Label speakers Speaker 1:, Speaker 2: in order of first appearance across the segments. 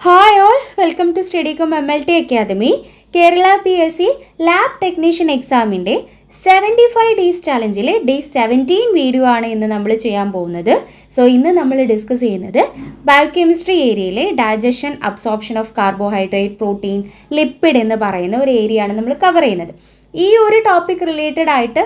Speaker 1: Hi all, welcome to Steadicom MLT Academy. Kerala PSC lab technician എക്സാമിൻ്റെ 75 days ചാലഞ്ചിലെ day 17 video ആണ് ഇന്ന് നമ്മൾ ചെയ്യാൻ പോകുന്നത്. സോ ഇന്ന് നമ്മൾ ഡിസ്കസ് ചെയ്യുന്നത് ബയോകെമിസ്ട്രി ഏരിയയിലെ digestion, absorption of carbohydrate, protein, lipid എന്ന് പറയുന്ന ഒരു ഏരിയ ആണ് നമ്മൾ കവർ ചെയ്യുന്നത്. ഈ ഒരു ടോപ്പിക് റിലേറ്റഡ് ആയിട്ട്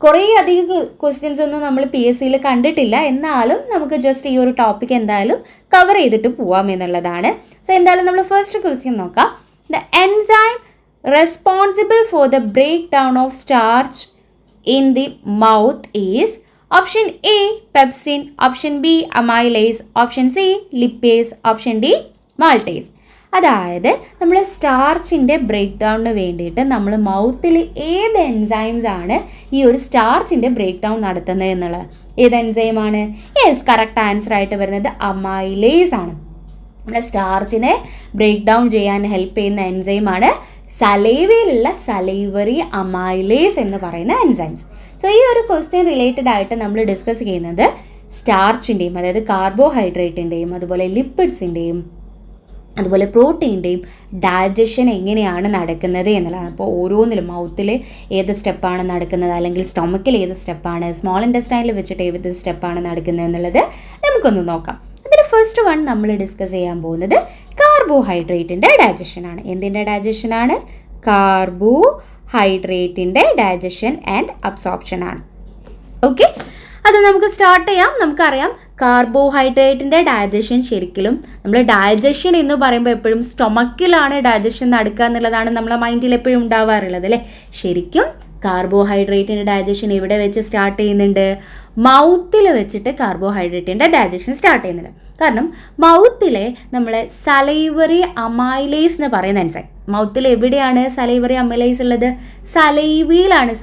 Speaker 1: കുറേ അധികം ക്വസ്റ്റ്യൻസ് ഒന്നും നമ്മൾ PSCയിൽ കണ്ടിട്ടില്ല. എന്നാലും നമുക്ക് ജസ്റ്റ് ഈ ഒരു ടോപ്പിക് എന്തായാലും കവർ ചെയ്തിട്ട് പോവാം എന്നുള്ളതാണ്. സോ എന്തായാലും നമ്മൾ ഫസ്റ്റ് ക്വസ്റ്റ്യൻ നോക്കാം. The enzyme responsible for the breakdown of starch in the mouth is option A pepsin, option B amylase, option C lipase, option D maltase. അതായത് നമ്മൾ സ്റ്റാർച്ചിൻ്റെ ബ്രേക്ക് ഡൗണിന് വേണ്ടിയിട്ട് നമ്മൾ മൗത്തിൽ ഏത് എൻസൈംസ് ആണ് ഈ ഒരു സ്റ്റാർച്ചിൻ്റെ ബ്രേക്ക് ഡൗൺ നടത്തുന്നത് എന്നുള്ളത്. ഏത് എൻസൈമാണ്? യെസ്, കറക്റ്റ് ആൻസർ ആയിട്ട് വരുന്നത് അമൈലേസ് ആണ്. നമ്മുടെ സ്റ്റാർച്ചിനെ ബ്രേക്ക് ഡൗൺ ചെയ്യാൻ ഹെൽപ്പ് ചെയ്യുന്ന എൻസൈമാണ് സലൈവയിലുള്ള സലൈവറി അമൈലേസ് എന്ന് പറയുന്ന എൻസൈംസ്. സോ ഈ ഒരു ക്വസ്റ്റ്യൻ റിലേറ്റഡ് ആയിട്ട് നമ്മൾ ഡിസ്കസ് ചെയ്യുന്നത് സ്റ്റാർച്ചിൻ്റെയും അതായത് കാർബോഹൈഡ്രേറ്റിൻ്റെയും അതുപോലെ ലിപ്പിഡ്സിൻ്റെയും അതുപോലെ പ്രോട്ടീൻ്റെയും ഡൈജഷൻ എങ്ങനെയാണ് നടക്കുന്നത് എന്നുള്ളതാണ്. അപ്പോൾ ഓരോന്നിലും മൗത്തിൽ ഏത് സ്റ്റെപ്പാണ് നടക്കുന്നത്, അല്ലെങ്കിൽ സ്റ്റൊമക്കിൽ ഏത് സ്റ്റെപ്പാണ്, സ്മോൾ ഇൻറ്റസ്റ്റൈനിൽ വെച്ചിട്ട് ഏത് സ്റ്റെപ്പാണ് നടക്കുന്നത് എന്നുള്ളത് നമുക്കൊന്ന് നോക്കാം. അതിൽ ഫസ്റ്റ് വൺ നമ്മൾ ഡിസ്കസ് ചെയ്യാൻ പോകുന്നത് കാർബോഹൈഡ്രേറ്റിൻ്റെ ഡൈജഷനാണ്. എന്തിൻ്റെ ഡൈജഷനാണ്? കാർബോഹൈഡ്രേറ്റിൻ്റെ ഡൈജഷൻ ആൻഡ് അബ്സോർപ്ഷനാണ്. ഓക്കെ, അത് നമുക്ക് സ്റ്റാർട്ട് ചെയ്യാം. നമുക്കറിയാം കാർബോഹൈഡ്രേറ്റിൻ്റെ ഡൈജഷൻ ശരിക്കും നമ്മൾ ഡൈജഷൻ എന്ന് പറയുമ്പോൾ എപ്പോഴും സ്റ്റൊമക്കിലാണ് ഡൈജഷൻ നടക്കുക എന്നുള്ളതാണ് നമ്മളെ മൈൻഡിൽ എപ്പോഴും ഉണ്ടാവാറുള്ളത് അല്ലേ. ശരിക്കും കാർബോഹൈഡ്രേറ്റിൻ്റെ ഡൈജഷൻ എവിടെ വെച്ച് സ്റ്റാർട്ട് ചെയ്യുന്നുണ്ട്? മൗത്തിൽ വെച്ചിട്ട് കാർബോഹൈഡ്രേറ്റിൻ്റെ ഡൈജഷൻ സ്റ്റാർട്ട് ചെയ്യുന്നുണ്ട്. കാരണം മൗത്തിലെ നമ്മളെ സലൈവറി അമൈലേസ് എന്ന് പറയുന്ന എൻസൈം, മൗത്തിൽ എവിടെയാണ് സലൈവറി അമൈലേസ് ഉള്ളത്? സലൈവയിലാണ്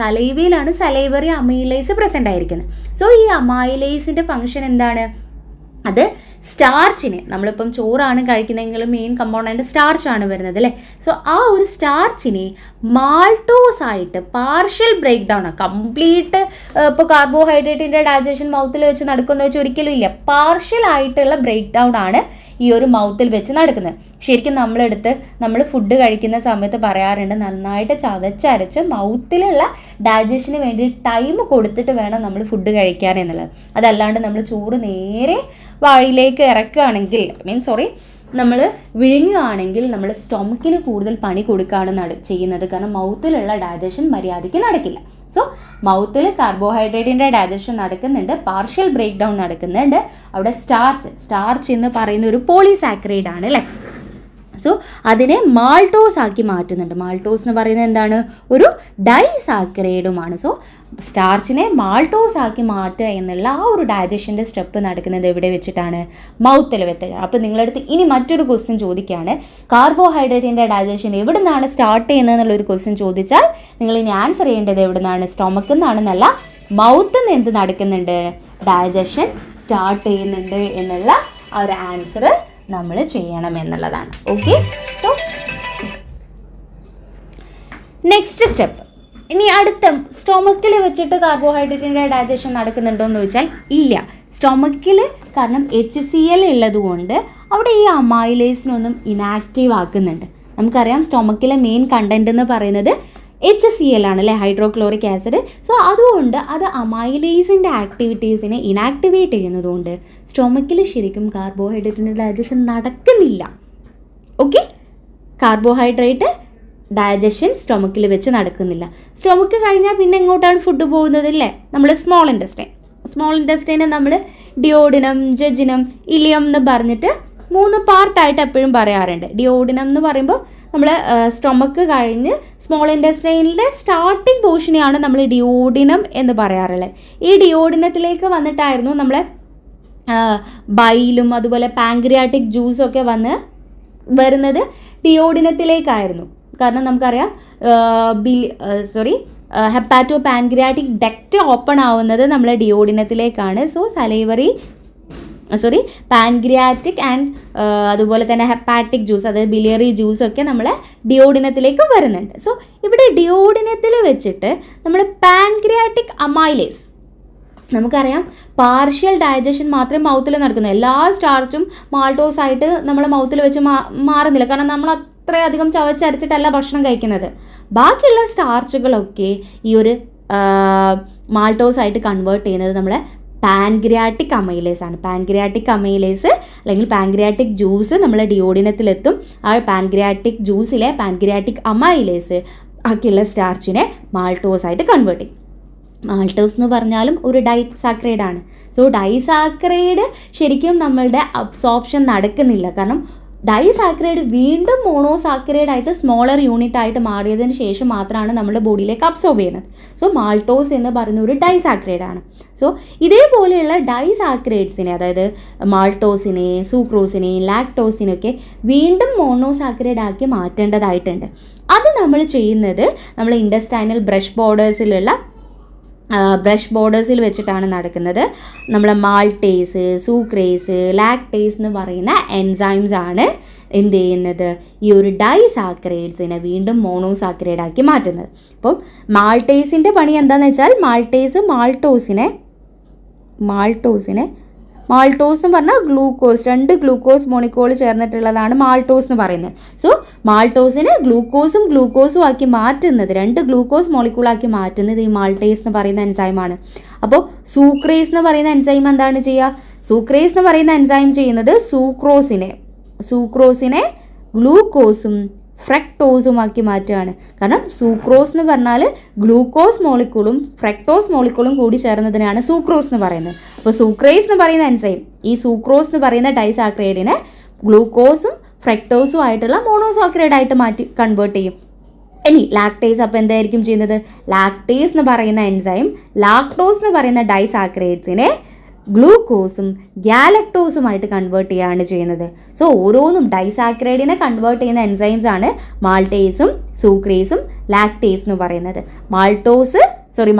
Speaker 1: സലൈവറി അമൈലേസ് പ്രസൻ്റ് ആയിരിക്കുന്നത്. സോ ഈ അമൈലേസിൻ്റെ ഫംഗ്ഷൻ എന്താണ്? അത് സ്റ്റാർച്ചിനെ, നമ്മളിപ്പം ചോറാണ് കഴിക്കുന്നതെങ്കിലും മെയിൻ കമ്പോണൻറ്റ് സ്റ്റാർച്ചാണ് വരുന്നത് അല്ലേ. സോ ആ ഒരു സ്റ്റാർച്ചിനെ മാൾട്ടോസ് ആയിട്ട് പാർഷ്യൽ ബ്രേക്ക് ഡൗൺ ആണ്. കംപ്ലീറ്റ് ഇപ്പോൾ കാർബോഹൈഡ്രേറ്റിൻ്റെ ഡൈജഷൻ മൗത്തിൽ വെച്ച് നടക്കുമെന്ന് വെച്ചാൽ ഒരിക്കലും ഇല്ല. പാർഷ്യൽ ആയിട്ടുള്ള ബ്രേക്ക് ഡൗൺ ആണ് ഈ ഒരു മൗത്തിൽ വെച്ച് നടക്കുന്നത്. ശരിക്കും നമ്മൾ ഫുഡ് കഴിക്കുന്ന സമയത്ത് പറയാറുണ്ട്, നന്നായിട്ട് ചതച്ചരച്ച് മൗത്തിലുള്ള ഡൈജഷന് വേണ്ടി ടൈം കൊടുത്തിട്ട് വേണം നമ്മൾ ഫുഡ് കഴിക്കാൻ എന്നുള്ളത്. അതല്ലാണ്ട് നമ്മൾ ചോറ് നേരെ വായിലേക്ക് ഇറക്കുകയാണെങ്കിൽ നമ്മൾ വിഴുങ്ങുകയാണെങ്കിൽ നമ്മൾ സ്റ്റൊമക്കിന് കൂടുതൽ പണി കൊടുക്കുകയാണ് ചെയ്യുന്നത്. കാരണം മൗത്തിലുള്ള ഡൈജഷൻ മര്യാദയ്ക്ക് നടക്കില്ല. സോ മൗത്തിൽ കാർബോഹൈഡ്രേറ്റിൻ്റെ ഡൈജഷൻ നടക്കുന്നുണ്ട്, പാർഷ്യൽ ബ്രേക്ക് ഡൗൺ നടക്കുന്നുണ്ട്. അവിടെ സ്റ്റാർച്ച് എന്ന് പറയുന്ന ഒരു പോളിസാക്കറൈഡ് ആണ് അല്ലേ. സോ അതിനെ മാൾട്ടോസ് ആക്കി മാറ്റുന്നുണ്ട്. മാൾട്ടോസ് എന്ന് പറയുന്നത് എന്താണ്? ഒരു ഡൈസാക്കറൈഡുമാണ്. സോ സ്റ്റാർച്ചിനെ മാൾട്ടോസ് ആക്കി മാറ്റുക എന്നുള്ള ആ ഒരു ഡൈജഷൻ്റെ സ്റ്റെപ്പ് നടക്കുന്നത് എവിടെ വെച്ചിട്ടാണ്? മൗത്തിൽ വെച്ചിട്ടാണ്. അപ്പോൾ നിങ്ങളടുത്ത് ഇനി മറ്റൊരു ക്വസ്റ്റ്യൻ ചോദിക്കുകയാണ്, കാർബോഹൈഡ്രേറ്റിൻ്റെ ഡൈജഷൻ എവിടെ നിന്നാണ് സ്റ്റാർട്ട് ചെയ്യുന്നത് എന്നുള്ളൊരു ക്വസ്റ്റ്യൻ ചോദിച്ചാൽ നിങ്ങൾ ഇനി ആൻസർ ചെയ്യേണ്ടത് എവിടെ നിന്നാണ്? സ്റ്റൊമക്കിൽ നിന്നാണെന്നല്ല, മൗത്തിൽ നിന്ന് എന്ത് നടക്കുന്നുണ്ട്? ഡൈജഷൻ സ്റ്റാർട്ട് ചെയ്യുന്നുണ്ട് എന്നുള്ള ആ ഒരു ആൻസർ നമ്മൾ ചെയ്യണം എന്നുള്ളതാണ്. Okay, so next step. ഇനി അടുത്ത സ്റ്റൊമക്കിൽ വെച്ചിട്ട് കാർബോഹൈഡ്രേറ്റിൻ്റെ ഡൈജഷൻ നടക്കുന്നുണ്ടോ എന്ന് ചോദിച്ചാൽ ഇല്ല. സ്റ്റൊമക്കിൽ കാരണം HCl ഉള്ളത് കൊണ്ട് അവിടെ ഈ അമൈലേസിനൊന്നും ഇനാക്റ്റീവ് ആക്കുന്നുണ്ട്. നമുക്കറിയാം സ്റ്റൊമക്കിലെ മെയിൻ കണ്ടന്റ് എന്ന് പറയുന്നത് HCl ആണ് അല്ലേ, ഹൈഡ്രോക്ലോറിക് ആസിഡ്. സോ അതുകൊണ്ട് അത് അമൈലേസിൻ്റെ ആക്ടിവിറ്റീസിനെ ഇനാക്ടിവേറ്റ് ചെയ്യുന്നതുകൊണ്ട് സ്റ്റൊമക്കിൽ ശരിക്കും കാർബോഹൈഡ്രേറ്റിൻ്റെ ഡൈജഷൻ നടക്കുന്നില്ല. ഓക്കെ, കാർബോഹൈഡ്രേറ്റ് ഡൈജഷൻ സ്റ്റൊമക്കിൽ വെച്ച് നടക്കുന്നില്ല. സ്റ്റൊമക്ക് കഴിഞ്ഞാൽ പിന്നെ എങ്ങോട്ടാണ് ഫുഡ് പോകുന്നത് അല്ലേ? നമ്മൾ സ്മോൾ ഇൻറ്റസ്റ്റൈനെ നമ്മൾ ഡിയോഡിനം, ജെജിനം, ഇലിയം എന്ന് പറഞ്ഞിട്ട് 3 പാർട്ടായിട്ട് എപ്പോഴും പറയാറുണ്ട്. ഡിയോഡിനം എന്ന് പറയുമ്പോൾ നമ്മൾ സ്റ്റൊമക്ക് കഴിഞ്ഞ് സ്മോൾ ഇൻറ്റസ്റ്റൈനിലെ സ്റ്റാർട്ടിങ് പോർഷനെയാണ് നമ്മൾ ഡിയോഡിനം എന്ന് പറയാറുള്ളത്. ഈ ഡിയോഡിനത്തിലേക്ക് വന്നിട്ടായിരുന്നു നമ്മളെ ബൈലും അതുപോലെ പാങ്ക്രിയാറ്റിക് ജ്യൂസൊക്കെ വരുന്നത് ഡിയോഡിനത്തിലേക്കായിരുന്നു. കാരണം നമുക്കറിയാം ഹെപ്പാറ്റോ പാൻക്രിയാറ്റിക് ഡക്റ്റ് ഓപ്പൺ ആവുന്നത് നമ്മളെ ഡിയോഡിനത്തിലേക്കാണ്. സോ പാൻക്രിയാറ്റിക് ആൻഡ് അതുപോലെ തന്നെ ഹെപ്പാറ്റിക് ജ്യൂസ്, അതായത് ബിലിയറി ജ്യൂസൊക്കെ നമ്മളെ ഡിയോഡിനത്തിലേക്ക് വരുന്നുണ്ട്. സോ ഇവിടെ ഡിയോഡിനത്തിൽ വെച്ചിട്ട് നമ്മൾ പാൻക്രിയാറ്റിക് അമൈലേസ് നമുക്കറിയാം പാർഷ്യൽ ഡൈജഷൻ മാത്രമേ മൗത്തിൽ നടക്കുന്നു. എല്ലാ സ്റ്റാർച്ചും മാൾട്ടോസ് ആയിട്ട് നമ്മൾ മൗത്തിൽ വെച്ച് മാറുന്നില്ല. കാരണം നമ്മൾ അത്രയധികം ചവച്ചരച്ചിട്ടല്ല ഭക്ഷണം കഴിക്കുന്നത്. ബാക്കിയുള്ള സ്റ്റാർച്ചുകളൊക്കെ ഈ ഒരു മാൾട്ടോസ് ആയിട്ട് കൺവേർട്ട് ചെയ്യുന്നത് നമ്മളെ പാൻക്രിയാറ്റിക് അമൈലേസ് ആണ്. പാൻക്രിയാറ്റിക് അമൈലേസ് അല്ലെങ്കിൽ പാൻക്രിയാറ്റിക് ജ്യൂസ് നമ്മളെ ഡിയോഡിനത്തിലെത്തും. ആ പാൻക്രിയാറ്റിക് ജ്യൂസിലെ പാൻക്രിയാറ്റിക് അമൈലേസ് ബാക്കിയുള്ള സ്റ്റാർച്ചിനെ മാൾട്ടോസ് ആയിട്ട് കൺവേർട്ട് ചെയ്യും. മാൾട്ടോസ് എന്ന് പറഞ്ഞാലും ഒരു ഡൈസാക്രൈഡ് ആണ്. സോ ഡൈസാക്രൈഡ് ശരിക്കും നമ്മളുടെ അബ്സോർപ്ഷൻ നടക്കുന്നില്ല. കാരണം ഡൈസാക്രൈഡ് വീണ്ടും മോണോസാക്രൈഡ് ആയിട്ട് സ്മോളർ യൂണിറ്റ് ആയിട്ട് മാറിയതിന് ശേഷം മാത്രമാണ് നമ്മുടെ ബോഡിയിലേക്ക് അബ്സോർബ് ചെയ്യുന്നത്. സോ മാൾട്ടോസ് എന്ന് പറയുന്ന ഒരു ഡൈസാക്രൈഡ് ആണ്. സോ ഇതേപോലെയുള്ള ഡൈസാക്രൈഡ്സിനെ, അതായത് മാൾട്ടോസിനെ, സൂക്രോസിനെ, ലാക്ടോസിനൊക്കെ വീണ്ടും മോണോസാക്രൈഡ് ആക്കി മാറ്റേണ്ടതായിട്ടുണ്ട്. അത് നമ്മൾ ചെയ്യുന്നത് നമ്മൾ ഇൻഡസ്റ്റൈനൽ ബ്രഷ് ബോർഡേഴ്സിൽ വെച്ചിട്ടാണ് നടക്കുന്നത്. നമ്മളെ മാൾട്ടേസ്, സൂക്രേസ്, ലാക്ടേസ് എന്ന് പറയുന്ന എൻസൈംസ് ആണ് എന്ത് ചെയ്യുന്നത്, ഈ ഒരു ഡൈസാക്രൈഡ്സിനെ വീണ്ടും മോണോസാക്രൈഡ് ആക്കി മാറ്റുന്നത്. അപ്പം മാൾട്ടേസിൻ്റെ പണി എന്താണെന്ന് വെച്ചാൽ മാൾട്ടോസ് എന്ന് പറഞ്ഞാൽ ഗ്ലൂക്കോസ്, 2 ഗ്ലൂക്കോസ് മോണിക്കോൾ ചേർന്നിട്ടുള്ളതാണ് മാൾട്ടോസ് എന്ന് പറയുന്നത്. സോ മാൾട്ടോസിനെ ഗ്ലൂക്കോസും ആക്കി മാറ്റുന്നത്, 2 ഗ്ലൂക്കോസ് മോളിക്കൂളാക്കി മാറ്റുന്നത് ഈ മാൾട്ടേസ് എന്ന് പറയുന്ന എൻസൈമാണ്. അപ്പോൾ സൂക്രേസ് എന്ന് പറയുന്ന എൻസൈം എന്താണ് ചെയ്യുക? സൂക്രേസ് എന്ന് പറയുന്ന എൻസൈം ചെയ്യുന്നത് സൂക്രോസിനെ ഗ്ലൂക്കോസും ഫ്രക്ടോസുമാക്കി മാറ്റുകയാണ്. കാരണം സൂക്രോസ് എന്ന് പറഞ്ഞാൽ ഗ്ലൂക്കോസ് മോളിക്കൂളും ഫ്രക്ടോസ് മോളിക്കൂളും കൂടി ചേർന്നതിനാണ് സൂക്രോസ് എന്ന് പറയുന്നത്. അപ്പോൾ സൂക്രേസ് എന്ന് പറയുന്ന എൻസൈം ഈ സൂക്രോസ് എന്ന് പറയുന്ന ഡൈസാക്രൈഡിനെ ഗ്ലൂക്കോസും ഫ്രക്ടോസും ആയിട്ടുള്ള മോണോസാക്രൈഡ് ആയിട്ട് മാറ്റി കൺവേർട്ട് ചെയ്യും. ഇനി ലാക്ടേസ് അപ്പോൾ എന്തായിരിക്കും ചെയ്യുന്നത്? ലാക്ടേസ് എന്ന് പറയുന്ന എൻസൈം ലാക്ടോസ് എന്ന് പറയുന്ന ഡൈസാക്രൈഡ്സിനെ ഗ്ലൂക്കോസും ഗാലക്ടോസുമായിട്ട് കൺവേർട്ട് ചെയ്യുകയാണ് ചെയ്യുന്നത്. സോ ഓരോന്നും ഡൈസാക്രൈഡിനെ കൺവേർട്ട് ചെയ്യുന്ന എൻസൈംസ് ആണ് മാൾട്ടേസും സൂക്രേസും ലാക്ടേസ് എന്ന് പറയുന്നത്.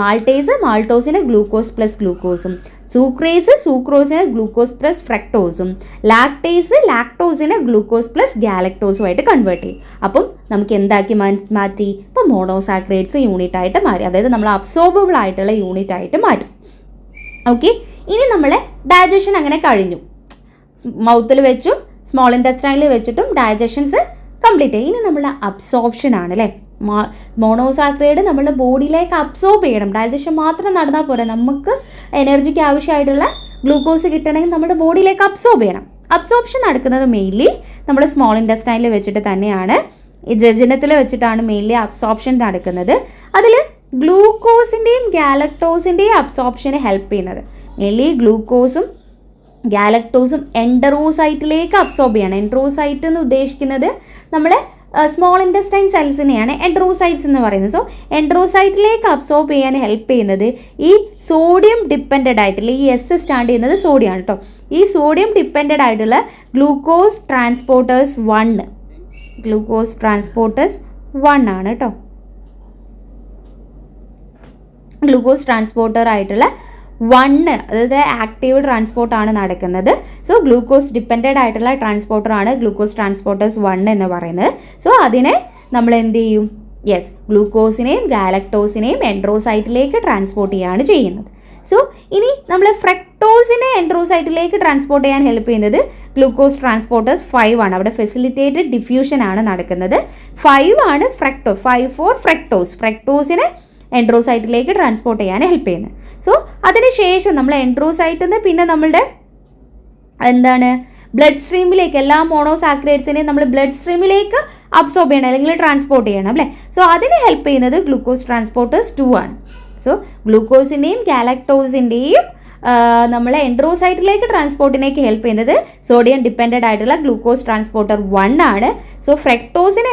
Speaker 1: മാൾട്ടേസിന് ഗ്ലൂക്കോസ് പ്ലസ് ഗ്ലൂക്കോസും, സൂക്രോസിന് ഗ്ലൂക്കോസ് പ്ലസ് ഫ്രക്ടോസും, ലാക്ടോസിന് ഗ്ലൂക്കോസ് പ്ലസ് ഗാലക്ടോസുമായിട്ട് കൺവേർട്ട് ചെയ്യും. അപ്പം നമുക്ക് എന്താക്കി മാറ്റി? ഇപ്പം മോണോസാക്രൈഡ്സ് യൂണിറ്റ് ആയിട്ട് മാറി, അതായത് നമ്മൾ അബ്സോർബിൾ ആയിട്ടുള്ള യൂണിറ്റ് ആയിട്ട് മാറ്റും. ഓക്കെ, ഇനി നമ്മളെ ഡൈജഷൻ അങ്ങനെ കഴിഞ്ഞു. മൗത്തിൽ വെച്ചും സ്മോൾ ഇൻറ്റസ്റ്റൈനിൽ വെച്ചിട്ടും ഡൈജഷൻസ് കംപ്ലീറ്റ് ആയി. ഇനി നമ്മളുടെ അബ്സോർപ്ഷൻ ആണ് അല്ലേ. മോണോസാക്രൈഡ് നമ്മുടെ ബോഡിയിലേക്ക് അബ്സോർബ് ചെയ്യണം. ഡൈജഷൻ മാത്രം നടന്നാൽ പോരാ, നമുക്ക് എനർജിക്ക് ആവശ്യമായിട്ടുള്ള ഗ്ലൂക്കോസ് കിട്ടണമെങ്കിൽ നമ്മുടെ ബോഡിയിലേക്ക് അബ്സോർബ് ചെയ്യണം. അബ്സോർപ്ഷൻ നടക്കുന്നത് മെയിൻലി നമ്മൾ സ്മോൾ ഇൻറ്റസ്റ്റൈനിൽ വെച്ചിട്ട് തന്നെയാണ്. ഈ ജജനത്തിൽ വെച്ചിട്ടാണ് മെയിൻലി അബ്സോർപ്ഷൻ നടക്കുന്നത്. അതിൽ ഗ്ലൂക്കോസിൻ്റെയും ഗാലക്ടോസിൻ്റെയും അബ്സോർപ്ഷന് ഹെൽപ്പ് ചെയ്യുന്നത് മെയിൻലി ഗ്ലൂക്കോസും ഗാലക്ടോസും എൻഡറോസൈറ്റിലേക്ക് അബ്സോർബ് ചെയ്യണം. എൻഡറോസൈറ്റ് എന്ന് ഉദ്ദേശിക്കുന്നത് നമ്മളെ സ്മോൾ ഇൻറ്റസ്റ്റൈൻ സെൽസിനെയാണ് എൻഡറോസൈറ്റ്സ് എന്ന് പറയുന്നത്. സോ എൻഡറോസൈറ്റിലേക്ക് അബ്സോർബ് ചെയ്യാൻ ഹെൽപ്പ് ചെയ്യുന്നത് ഈ സോഡിയം ഡിപ്പെൻഡഡ് ആയിട്ടുള്ള, ഈ എസ് സ്റ്റാൻഡ് ചെയ്യുന്നത് സോഡിയം ആണ് കേട്ടോ. ഈ സോഡിയം ഡിപ്പെൻഡഡ് ആയിട്ടുള്ള ഗ്ലൂക്കോസ് ട്രാൻസ്പോർട്ടേഴ്സ് 1 ആണ് കേട്ടോ. ഗ്ലൂക്കോസ് ട്രാൻസ്പോർട്ടർ ആയിട്ടുള്ള 1, അതായത് ആക്റ്റീവ് ട്രാൻസ്പോർട്ടാണ് നടക്കുന്നത്. സോ ഗ്ലൂക്കോസ് ഡിപ്പെൻഡഡ് ആയിട്ടുള്ള ട്രാൻസ്പോർട്ടറാണ് ഗ്ലൂക്കോസ് ട്രാൻസ്പോർട്ടേഴ്സ് 1 എന്ന് പറയുന്നത്. സോ അതിനെ നമ്മൾ എന്ത് ചെയ്യും? ഗ്ലൂക്കോസിനെയും ഗാലക്ടോസിനെയും എൻഡറോസൈറ്റിലേക്ക് ട്രാൻസ്പോർട്ട് ചെയ്യുകയാണ് ചെയ്യുന്നത്. സോ ഇനി നമ്മൾ ഫ്രക്ടോസിനെ എൻഡറോസൈറ്റിലേക്ക് ട്രാൻസ്പോർട്ട് ചെയ്യാൻ ഹെൽപ്പ് ചെയ്യുന്നത് ഗ്ലൂക്കോസ് ട്രാൻസ്പോർട്ടേഴ്സ് 5 ആണ്. അവിടെ ഫെസിലിറ്റേറ്റഡ് ഡിഫ്യൂഷൻ ആണ് നടക്കുന്നത്. 5 ആണ് ഫ്രക്ടോസ്, 5 ഫോർ ഫ്രക്ടോസിനെ എൻഡറോസൈറ്റിലേക്ക് ട്രാൻസ്പോർട്ട് ചെയ്യാൻ ഹെൽപ്പ് ചെയ്യുന്നത്. സോ അതിനുശേഷം നമ്മൾ എൻഡറോസൈറ്റിൽ നിന്ന് പിന്നെ നമ്മളുടെ ബ്ലഡ് സ്ട്രീമിലേക്ക് എല്ലാ മോണോസാക്രൈഡ്സിനെയും നമ്മൾ ബ്ലഡ് സ്ട്രീമിലേക്ക് അബ്സോർബ് ചെയ്യണം അല്ലെങ്കിൽ ട്രാൻസ്പോർട്ട് ചെയ്യണം അല്ലേ. സോ അതിന് ഹെൽപ്പ് ചെയ്യുന്നത് ഗ്ലൂക്കോസ് ട്രാൻസ്പോർട്ടേഴ്സ് 2 ആണ്. സോ ഗ്ലൂക്കോസിൻ്റെയും ഗാലക്ടോസിൻ്റെയും നമ്മളെ എൻഡറോസൈറ്റിലേക്ക് ട്രാൻസ്പോർട്ടിനേക്ക് ഹെൽപ്പ് ചെയ്യുന്നത് സോഡിയം ഡിപ്പെൻഡഡ് ആയിട്ടുള്ള ഗ്ലൂക്കോസ് ട്രാൻസ്പോർട്ടർ 1 ആണ്. സോ ഫ്രക്ടോസിനെ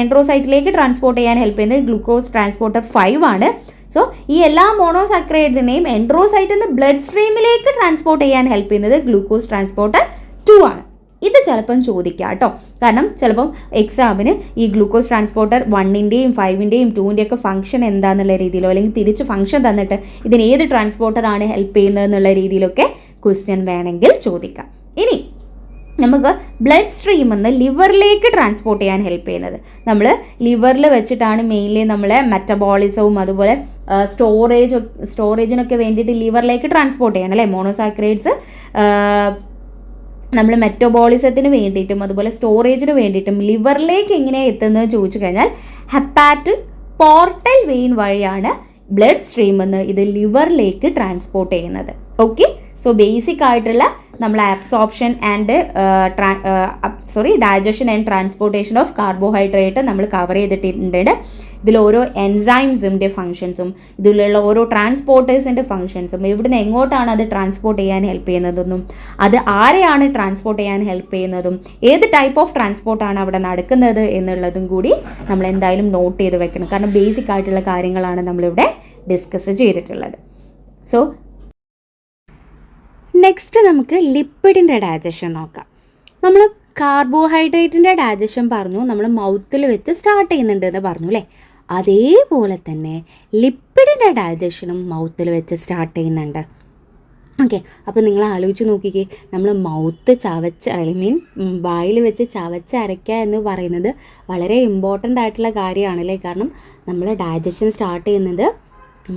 Speaker 1: എൻഡറോസൈറ്റിലേക്ക് ട്രാൻസ്പോർട്ട് ചെയ്യാൻ ഹെൽപ്പ് ചെയ്യുന്നത് ഗ്ലൂക്കോസ് ട്രാൻസ്പോർട്ടർ 5 ആണ്. സോ ഈ എല്ലാ മോണോസാക്രൈഡിനെയും എൻഡറോസൈറ്റിൽ നിന്ന് ബ്ലഡ് സ്ട്രീമിലേക്ക് ട്രാൻസ്പോർട്ട് ചെയ്യാൻ ഹെൽപ്പ് ചെയ്യുന്നത് ഗ്ലൂക്കോസ് ട്രാൻസ്പോർട്ടർ 2 ആണ്. ഇത് ചിലപ്പം ചോദിക്കാം കേട്ടോ. കാരണം ചിലപ്പം എക്സാമിന് ഈ ഗ്ലൂക്കോസ് ട്രാൻസ്പോർട്ടർ 1ൻ്റെയും 5ൻ്റെയും 2ൻ്റെയും ഒക്കെ ഫംഗ്ഷൻ എന്താണെന്നുള്ള രീതിയിലോ അല്ലെങ്കിൽ തിരിച്ച് ഫംഗ്ഷൻ തന്നിട്ട് ഇതിന് ഏത് ട്രാൻസ്പോർട്ടറാണ് ഹെൽപ്പ് ചെയ്യുന്നത് എന്നുള്ള രീതിയിലൊക്കെ ക്വസ്റ്റ്യൻ വേണമെങ്കിൽ ചോദിക്കാം. ഇനി നമുക്ക് ബ്ലഡ് സ്ട്രീം നിന്ന് ലിവറിലേക്ക് ട്രാൻസ്പോർട്ട് ചെയ്യാൻ ഹെൽപ്പ് ചെയ്യുന്നത്. നമ്മൾ ലിവറിൽ വെച്ചിട്ടാണ് മെയിൻലി നമ്മളെ മെറ്റബോളിസവും അതുപോലെ സ്റ്റോറേജിനൊക്കെ വേണ്ടിയിട്ട് ലിവറിലേക്ക് ട്രാൻസ്പോർട്ട് ചെയ്യണം അല്ലേ. മോണോസാക്രൈഡ്സ് നമ്മൾ മെറ്റബോളിസത്തിന് വേണ്ടിയിട്ടും അതുപോലെ സ്റ്റോറേജിന് വേണ്ടിയിട്ടും ലിവറിലേക്ക് എങ്ങനെയാണ് എത്തുന്നത് ചോദിച്ചു കഴിഞ്ഞാൽ ഹെപ്പാറ്റിക് പോർട്ടൽ വെയിൻ വഴിയാണ് ബ്ലഡ് സ്ട്രീമിൽ നിന്ന് ഇത് ലിവറിലേക്ക് ട്രാൻസ്പോർട്ട് ചെയ്യുന്നത്. ഓക്കെ, സോ ബേസിക് ആയിട്ടുള്ള നമ്മൾ absorption and digestion and transportation of carbohydrate നമ്മൾ കവർ ചെയ്തിട്ടുണ്ട്. ഇതിൽ ഓരോ എൻസൈംസിൻ്റെ ഫങ്ഷൻസും ഇതിലുള്ള ഓരോ ട്രാൻസ്പോർട്ടേഴ്സിൻ്റെ ഫങ്ഷൻസും ഇവിടുന്ന് എങ്ങോട്ടാണ് അത് ട്രാൻസ്പോർട്ട് ചെയ്യാൻ ഹെൽപ്പ് ചെയ്യുന്നതെന്നും അത് ആരെയാണ് ട്രാൻസ്പോർട്ട് ചെയ്യാൻ ഹെൽപ്പ് ചെയ്യുന്നതും ഏത് ടൈപ്പ് ഓഫ് ട്രാൻസ്പോർട്ടാണ് അവിടെ നടക്കുന്നത് എന്നുള്ളതും കൂടി നമ്മൾ എന്തായാലും നോട്ട് ചെയ്ത് വെക്കണം. കാരണം ബേസിക് ആയിട്ടുള്ള കാര്യങ്ങളാണ് നമ്മളിവിടെ ഡിസ്കസ് ചെയ്തിട്ടുള്ളത്. സോ നെക്സ്റ്റ് നമുക്ക് ലിപ്പിഡിൻ്റെ ഡൈജഷൻ നോക്കാം. നമ്മൾ കാർബോഹൈഡ്രേറ്റിൻ്റെ ഡൈജഷൻ പറഞ്ഞു, നമ്മൾ മൗത്തിൽ വെച്ച് സ്റ്റാർട്ട് ചെയ്യുന്നുണ്ട് എന്ന് പറഞ്ഞു അല്ലേ. അതേപോലെ തന്നെ ലിപ്പിഡിൻ്റെ ഡൈജഷനും മൗത്തിൽ വെച്ച് സ്റ്റാർട്ട് ചെയ്യുന്നുണ്ട്. ഓക്കെ, അപ്പോൾ നിങ്ങൾ ആലോചിച്ച് നോക്കിക്കേ, നമ്മൾ മൗത്ത് വായിൽ വെച്ച് ചവച്ചരയ്ക്കുക എന്ന് പറയുന്നത് വളരെ ഇമ്പോർട്ടൻ്റ് ആയിട്ടുള്ള കാര്യമാണല്ലേ. കാരണം നമ്മൾ ഡൈജഷൻ സ്റ്റാർട്ട് ചെയ്യുന്നത്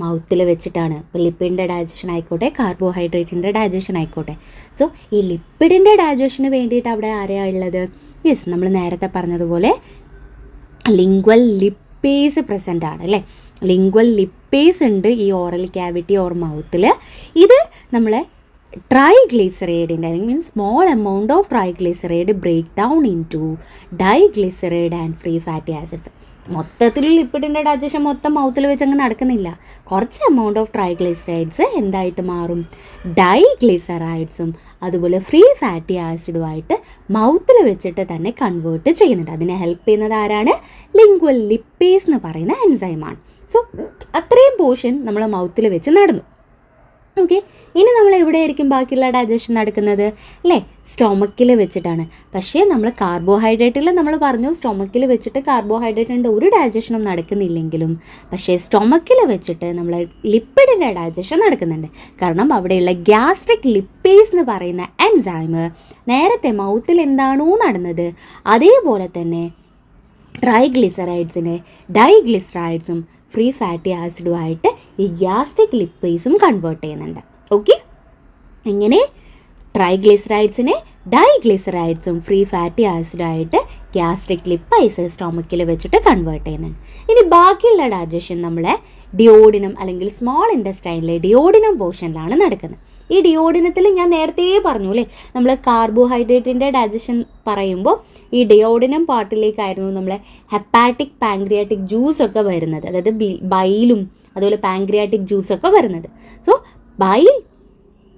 Speaker 1: മൗത്തിൽ വെച്ചിട്ടാണ്. ഇപ്പോൾ ലിപ്പിഡിൻ്റെ ഡൈജഷൻ ആയിക്കോട്ടെ കാർബോഹൈഡ്രേറ്റിൻ്റെ ഡൈജഷൻ ആയിക്കോട്ടെ. സോ ഈ ലിപ്പിഡിൻ്റെ ഡൈജഷന് വേണ്ടിയിട്ട് അവിടെ ആരെയാണ് ഉള്ളത്? യെസ്, നമ്മൾ നേരത്തെ പറഞ്ഞതുപോലെ ലിംഗ്വൽ ലിപ്പേസ് പ്രസൻ്റ് ആണ് അല്ലേ. ലിംഗ്വൽ ലിപ്പേസ് ഉണ്ട് ഈ ഓറൽ ക്യാവിറ്റി ഓർ മൗത്തിൽ. ഇത് നമ്മളെ ട്രൈഗ്ലിസറൈഡിൻ്റെ അല്ലെങ്കിൽ small amount of triglyceride break down in to diglyceride and free fatty acids. മൊത്തത്തിൽ ലിപ്പിഡിൻ്റെ ഡൈജഷൻ മൊത്തം മൗത്തിൽ വെച്ച് അങ്ങ് നടക്കുന്നില്ല. കുറച്ച് എമൗണ്ട് ഓഫ് ട്രൈഗ്ലിസറൈഡ്സ് എന്തായിട്ട് മാറും? ഡൈഗ്ലിസറൈഡ്സും അതുപോലെ ഫ്രീ ഫാറ്റി ആസിഡുമായിട്ട് മൗത്തിൽ വെച്ചിട്ട് തന്നെ കൺവേർട്ട് ചെയ്യുന്നുണ്ട്. അതിനെ ഹെൽപ്പ് ചെയ്യുന്നത് ആരാണ്? ലിംഗ്വൽ ലിപ്പേസ് എന്ന് പറയുന്ന എൻസൈമാണ്. സോ അത്രയും പോർഷൻ നമ്മൾ മൗത്തിൽ വെച്ച് നടന്നു. ഓക്കെ, ഇനി നമ്മൾ എവിടെയായിരിക്കും ബാക്കിയുള്ള ഡൈജഷൻ നടക്കുന്നത് അല്ലേ? സ്റ്റൊമക്കിൽ വെച്ചിട്ടാണ്. പക്ഷേ നമ്മൾ കാർബോഹൈഡ്രേറ്റിൽ നമ്മൾ പറഞ്ഞു സ്റ്റൊമക്കിൽ വെച്ചിട്ട് കാർബോഹൈഡ്രേറ്റിൻ്റെ ഒരു ഡൈജഷനും നടക്കുന്നില്ലെങ്കിലും പക്ഷേ സ്റ്റൊമക്കിൽ വെച്ചിട്ട് നമ്മൾ ലിപ്പിഡിൻ്റെ ഡൈജഷൻ നടക്കുന്നുണ്ട്. കാരണം അവിടെയുള്ള ഗ്യാസ്ട്രിക് ലിപ്പേസ് എന്ന് പറയുന്ന എൻസൈം നേരത്തെ മൗത്തിൽ എന്താണോ നടന്നത് അതേപോലെ തന്നെ ട്രൈഗ്ലിസറൈഡ്സിനെ ഡൈഗ്ലിസറൈഡ്സും ഫ്രീ ഫാറ്റി ആസിഡുമായിട്ട് ഈ ഗ്യാസ്ട്രിക് ലിപ്പേസും കൺവേർട്ട് ചെയ്യുന്നുണ്ട്. ഓക്കെ, ഇങ്ങനെ ട്രൈഗ്ലിസറൈഡ്സിനെ ഡൈഗ്ലിസറൈഡ്സും ഫ്രീ ഫാറ്റി ആസിഡായിട്ട് ഗ്യാസ്ട്രിക് ലിപ്പൈസ് സ്റ്റൊമക്കിൽ വെച്ചിട്ട് കൺവേർട്ട് ചെയ്യുന്നുണ്ട്. ഇനി ബാക്കിയുള്ള ഡൈജഷൻ നമ്മളെ ഡിയോഡിനം അല്ലെങ്കിൽ സ്മോൾ ഇൻറ്റസ്റ്റൈനിലെ ഡിയോഡിനം പോർഷനിലാണ് നടക്കുന്നത്. ഈ ഡിയോഡിനത്തിൽ ഞാൻ നേരത്തെ പറഞ്ഞു അല്ലേ, നമ്മൾ കാർബോഹൈഡ്രേറ്റിൻ്റെ ഡൈജഷൻ പറയുമ്പോൾ ഈ ഡിയോഡിനം പാർട്ടിലേക്കായിരുന്നു നമ്മളെ ഹെപ്പാറ്റിക് പാങ്ക്രിയാറ്റിക് ജ്യൂസൊക്കെ വരുന്നത്. അതായത് ബൈലും അതുപോലെ പാങ്ക്രിയാറ്റിക് ജ്യൂസൊക്കെ വരുന്നത്. സോ ബൈൽ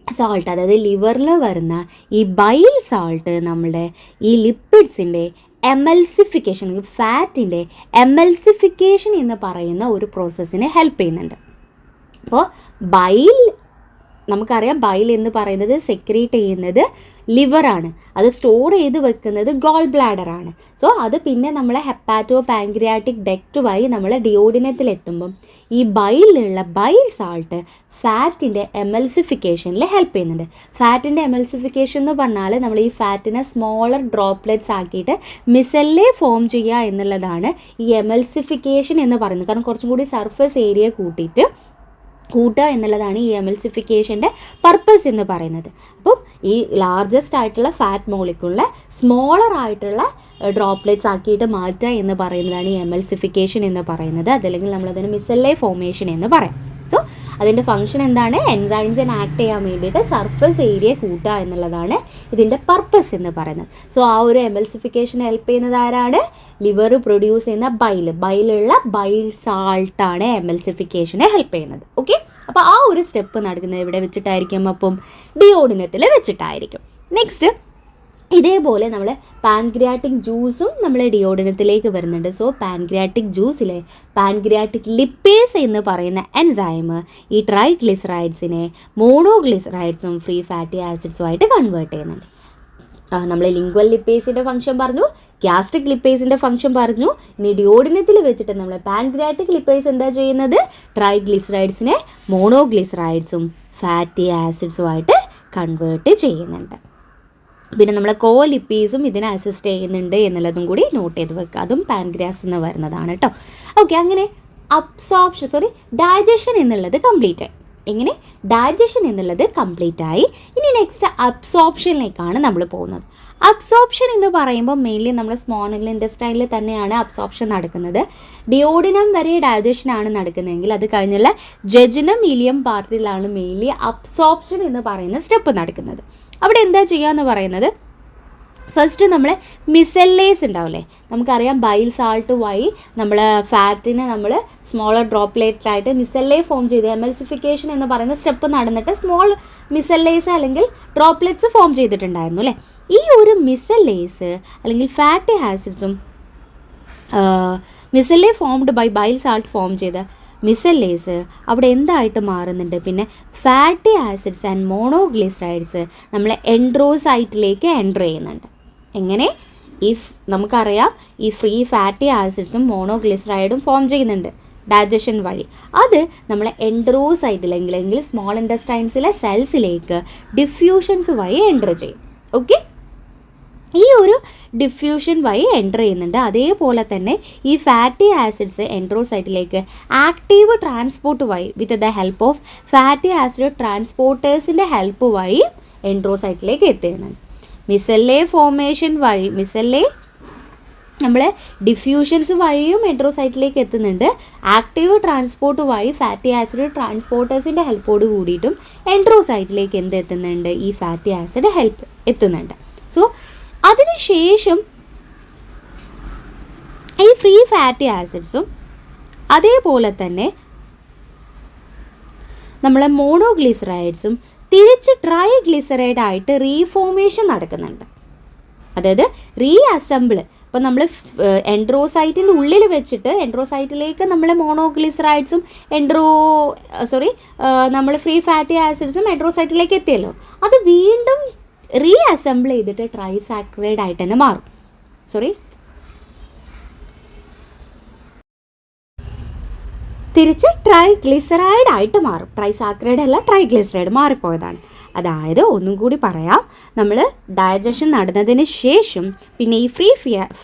Speaker 1: സാൾട്ട്, അതായത് ലിവറിൽ വരുന്ന ഈ ബൈൽ സാൾട്ട് നമ്മുടെ ഈ ലിപ്പിഡ്സിൻ്റെ എമൽസിഫിക്കേഷൻ, ഫാറ്റിൻ്റെ എമൽസിഫിക്കേഷൻ എന്ന് പറയുന്ന ഒരു പ്രോസസ്സിനെ ഹെൽപ്പ് ചെയ്യുന്നുണ്ട്. അപ്പോൾ ബൈൽ നമുക്കറിയാം, ബൈൽ എന്ന് പറയുന്നത് സെക്രീറ്റ് ചെയ്യുന്നത് ലിവറാണ്, അത് സ്റ്റോർ ചെയ്ത് വെക്കുന്നത് ഗോൾ ബ്ലാഡറാണ്. സോ അത് പിന്നെ നമ്മളെ ഹെപ്പാറ്റോ പാങ്ക്രിയാറ്റിക് ഡക്റ്റ് വഴി നമ്മളെ ഡിയോഡിനത്തിലെത്തുമ്പം ഈ ബൈലിലുള്ള ബൈൽ സാൾട്ട് ഫാറ്റിൻ്റെ എമൽസിഫിക്കേഷനിൽ ഹെൽപ്പ് ചെയ്യുന്നുണ്ട്. ഫാറ്റിൻ്റെ എമൽസിഫിക്കേഷൻ എന്ന് പറഞ്ഞാൽ നമ്മൾ ഈ ഫാറ്റിനെ സ്മോളർ ഡ്രോപ്ലെറ്റ്സ് ആക്കിയിട്ട് മിസെല്ലെ ഫോം ചെയ്യുക എന്നുള്ളതാണ് ഈ എമൽസിഫിക്കേഷൻ എന്ന് പറയുന്നത്. കാരണം കുറച്ചും കൂടി സർഫസ് ഏരിയ കൂട്ടുക എന്നുള്ളതാണ് ഈ എമൽസിഫിക്കേഷൻ്റെ പർപ്പസ് എന്ന് പറയുന്നത്. അപ്പം ഈ ലാർജസ്റ്റ് ആയിട്ടുള്ള ഫാറ്റ് മോളിക്യൂളിനെ സ്മോളർ ആയിട്ടുള്ള ഡ്രോപ്ലെറ്റ്സ് ആക്കിയിട്ട് മാറ്റുക എന്ന് പറയുന്നതാണ് ഈ എമൽസിഫിക്കേഷൻ എന്ന് പറയുന്നത്. അതല്ലെങ്കിൽ നമ്മളതിന് മിസെല്ലെ ഫോമേഷൻ എന്ന് പറയാം. സോ അതിൻ്റെ ഫംഗ്ഷൻ എന്താണ്? എൻസൈംസിനെ ആക്ട് ചെയ്യാൻ വേണ്ടിയിട്ട് സർഫസ് ഏരിയ കൂട്ടുക എന്നുള്ളതാണ് ഇതിൻ്റെ പർപ്പസ് എന്ന് പറയുന്നത്. സോ ആ ഒരു എമൽസിഫിക്കേഷൻ ഹെൽപ്പ് ചെയ്യുന്നത് ആരാണ്? ലിവർ പ്രൊഡ്യൂസ് ചെയ്യുന്ന ബൈലുള്ള ബൈൽ സാൾട്ടാണ് എമൽസിഫിക്കേഷനെ ഹെൽപ്പ് ചെയ്യുന്നത്. ഓക്കെ, അപ്പോൾ ആ ഒരു സ്റ്റെപ്പ് നടക്കുന്നത് ഇവിടെ വെച്ചിട്ടായിരിക്കും, അപ്പം ഡിയോഡിനത്തിൽ വെച്ചിട്ടായിരിക്കും. നെക്സ്റ്റ് ഇതേപോലെ നമ്മൾ പാൻക്രിയാറ്റിക് ജ്യൂസും നമ്മൾ ഡിയോഡിനത്തിലേക്ക് വരുന്നുണ്ട്. സോ പാൻക്രിയാറ്റിക് ജ്യൂസിലെ പാൻക്രിയാറ്റിക് ലിപ്പേസ് എന്ന് പറയുന്ന എൻസൈം ഈ ട്രൈഗ്ലിസറൈഡ്സിനെ മോണോഗ്ലിസറൈഡ്സും ഫ്രീ ഫാറ്റി ആസിഡ്സുമായിട്ട് കൺവേർട്ട് ചെയ്യുന്നുണ്ട്. നമ്മൾ ലിംഗ്വൽ ലിപ്പേസിൻ്റെ ഫംഗ്ഷൻ പറഞ്ഞു, ഗ്യാസ്ട്രിക് ലിപ്പേസിൻ്റെ ഫംഗ്ഷൻ പറഞ്ഞു. ഇനി ഡിയോഡിനത്തിൽ വെച്ചിട്ട് നമ്മൾ പാൻക്രിയാറ്റിക് ലിപ്പേസ് എന്താ ചെയ്യുന്നത്? ട്രൈഗ്ലിസറൈഡ്സിനെ മോണോഗ്ലിസറൈഡ്സും ഫാറ്റി ആസിഡ്സുമായിട്ട് കൺവേർട്ട് ചെയ്യുന്നുണ്ട്. പിന്നെ നമ്മളെ കോലിപ്പീസും ഇതിനെ അസിസ്റ്റ് ചെയ്യുന്നുണ്ട് എന്നുള്ളതും കൂടി നോട്ട് ചെയ്ത് വെക്കുക. അതും പാൻക്രിയാസ് എന്ന് വരുന്നതാണ് കേട്ടോ. ഓക്കെ, അങ്ങനെ ഡൈജഷൻ എന്നുള്ളത് കംപ്ലീറ്റ് ആയി. എങ്ങനെ ഡൈജഷൻ എന്നുള്ളത് കംപ്ലീറ്റ് ആയി. ഇനി നെക്സ്റ്റ് അബ്സോർപ്ഷനിലേക്കാണ് നമ്മൾ പോകുന്നത്. അബ്സോർപ്ഷൻ എന്ന് പറയുമ്പോൾ മെയിൻലി നമ്മൾ സ്മോൾ ഇൻറ്റെസ്റ്റൈനിൽ തന്നെയാണ് അബ്സോർപ്ഷൻ നടക്കുന്നത്. ഡിയോഡിനം വരെ ഡൈജഷനാണ് നടക്കുന്നതെങ്കിൽ അത് കഴിഞ്ഞുള്ള ജെജുനം ഇലിയം പാർട്ടിലാണ് മെയിൻലി അബ്സോർപ്ഷൻ എന്ന് പറയുന്ന സ്റ്റെപ്പ് നടക്കുന്നത്. അവിടെ എന്താ ചെയ്യുക എന്ന് പറയുന്നത്, ഫസ്റ്റ് നമ്മൾ മിസെല്ലേസ് ഉണ്ടാവില്ലേ, നമുക്കറിയാം ബൈൽ സാൾട്ട് വഴി നമ്മൾ ഫാറ്റിനെ നമ്മൾ സ്മോളർ ഡ്രോപ്പ്ലേറ്റ്സ് ആയിട്ട് മിസെല്ലേ ഫോം ചെയ്ത് എമൽസിഫിക്കേഷൻ എന്ന് പറയുന്ന സ്റ്റെപ്പ് നടന്നിട്ട് സ്മോൾ മിസെല്ലേസ് അല്ലെങ്കിൽ ഡ്രോപ്പ്ലെറ്റ്സ് ഫോം ചെയ്തിട്ടുണ്ടായിരുന്നു അല്ലേ. ഈ ഒരു മിസെല്ലേസ് അല്ലെങ്കിൽ ഫാറ്റി ആസിഡ്സും micelle formed by bile salt form ചെയ്ത മിസെല്ലേസ് അവിടെ എന്തായിട്ട് മാറുന്നുണ്ട്, പിന്നെ ഫാറ്റി ആസിഡ്സ് ആൻഡ് മോണോഗ്ലിസറൈഡ്സ് നമ്മളെ എൻഡ്രോസൈറ്റിലേക്ക് എൻ്റർ ചെയ്യുന്നുണ്ട്. എങ്ങനെ, നമുക്കറിയാം ഈ ഫ്രീ ഫാറ്റി ആസിഡ്സും മോണോഗ്ലിസറൈഡും ഫോം ചെയ്യുന്നുണ്ട് ഡൈജഷൻ വഴി. അത് നമ്മളെ എൻഡ്രോസൈറ്റിലെങ്കിൽ സ്മോൾ ഇൻറ്റെസ്റ്റൈൻസിലെ സെൽസിലേക്ക് ഡിഫ്യൂഷൻസ് വഴി എൻ്റർ ചെയ്യും. ഓക്കെ, ഈ ഒരു ഡിഫ്യൂഷൻ വഴി എൻ്റർ ചെയ്യുന്നുണ്ട്. അതേപോലെ തന്നെ ഈ ഫാറ്റി ആസിഡ്സ് എൻഡ്രോസൈറ്റിലേക്ക് ആക്റ്റീവ് ട്രാൻസ്പോർട്ട് വഴി with the help of fatty acid ട്രാൻസ്പോർട്ടേഴ്സിൻ്റെ ഹെൽപ്പ് വഴി എൻഡ്രോസൈറ്റിലേക്ക് എത്തുന്നുണ്ട്. മിസെല്ലേ ഫോർമേഷൻ വഴി നമ്മൾ ഡിഫ്യൂഷൻസ് വഴിയും എൻഡ്രോസൈറ്റിലേക്ക് എത്തുന്നുണ്ട്. ആക്റ്റീവ് ട്രാൻസ്പോർട്ട് വഴി ഫാറ്റി ആസിഡ് ട്രാൻസ്പോർട്ടേഴ്സിൻ്റെ ഹെൽപ്പോട് കൂടിയിട്ടും എൻഡ്രോസൈറ്റിലേക്ക് എത്തുന്നുണ്ട്, ഈ ഫാറ്റി ആസിഡ് ഹെൽപ്പ് എത്തുന്നുണ്ട്. സോ അതിനുശേഷം ഈ ഫ്രീ ഫാറ്റി ആസിഡ്സും അതേപോലെ തന്നെ നമ്മളെ മോണോഗ്ലിസറൈഡ്സും തിരിച്ച് ട്രൈഗ്ലിസറൈഡ് ആയിട്ട് റീഫോർമേഷൻ നടക്കുന്നുണ്ട്. അതായത് റീഅസംബിൾ. ഇപ്പോൾ നമ്മൾ എൻഡ്രോസൈറ്റിൻ്റെ ഉള്ളിൽ വെച്ചിട്ട് എൻഡ്രോസൈറ്റിലേക്ക് നമ്മൾ മോണോഗ്ലിസറൈഡ്സും നമ്മൾ ഫ്രീ ഫാറ്റി ആസിഡ്സും എൻഡ്രോസൈറ്റിലേക്ക് എത്തിയല്ലോ, അത് വീണ്ടും റീഅസംബിൾ ചെയ്തിട്ട് ട്രൈസാക്രൈഡ് ആയിട്ട് തന്നെ മാറും. തിരിച്ച് ട്രൈഗ്ലിസറൈഡ് ആയിട്ട് മാറും. ട്രൈസാക്രൈഡ് അല്ല, ട്രൈഗ്ലിസറൈഡ് മാറിപ്പോയതാണ്. അതായത് ഒന്നും കൂടി പറയാം, നമ്മൾ ഡൈജഷൻ നടന്നതിന് ശേഷം പിന്നെ ഈ ഫ്രീ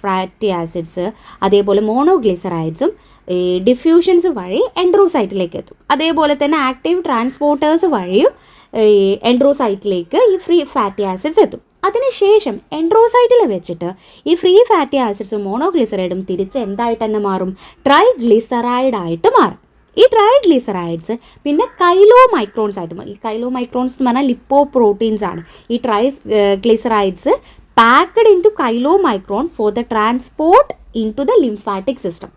Speaker 1: ഫാറ്റി ആസിഡ്സ് അതേപോലെ മോണോഗ്ലിസറൈഡ്സും ഈ ഡിഫ്യൂഷൻസ് വഴി എൻഡ്രോസൈറ്റിലേക്ക് എത്തും. അതേപോലെ തന്നെ ആക്റ്റീവ് ട്രാൻസ്പോർട്ടേഴ്സ് വഴിയും ഈ എൻഡ്രോസൈറ്റിലേക്ക് ഈ ഫ്രീ ഫാറ്റി ആസിഡ്സ് എത്തും. അതിനുശേഷം എൻഡ്രോസൈറ്റിൽ വെച്ചിട്ട് ഈ ഫ്രീ ഫാറ്റി ആസിഡ്സും മോണോഗ്ലിസറൈഡും തിരിച്ച് എന്തായിട്ട് തന്നെ മാറും, ട്രൈഗ്ലിസറൈഡ് ആയിട്ട് മാറും. ഈ ട്രൈഗ്ലിസറൈഡ്സ് പിന്നെ കൈലോമൈക്രോൺസ് ആയിട്ട് മാറും. ഈ കൈലോമൈക്രോൺസ് എന്ന് പറഞ്ഞാൽ ലിപ്പോ പ്രോട്ടീൻസ് ആണ്. ഈ triglycerides packed in to chylomicron for the transport in to the lymphatic system.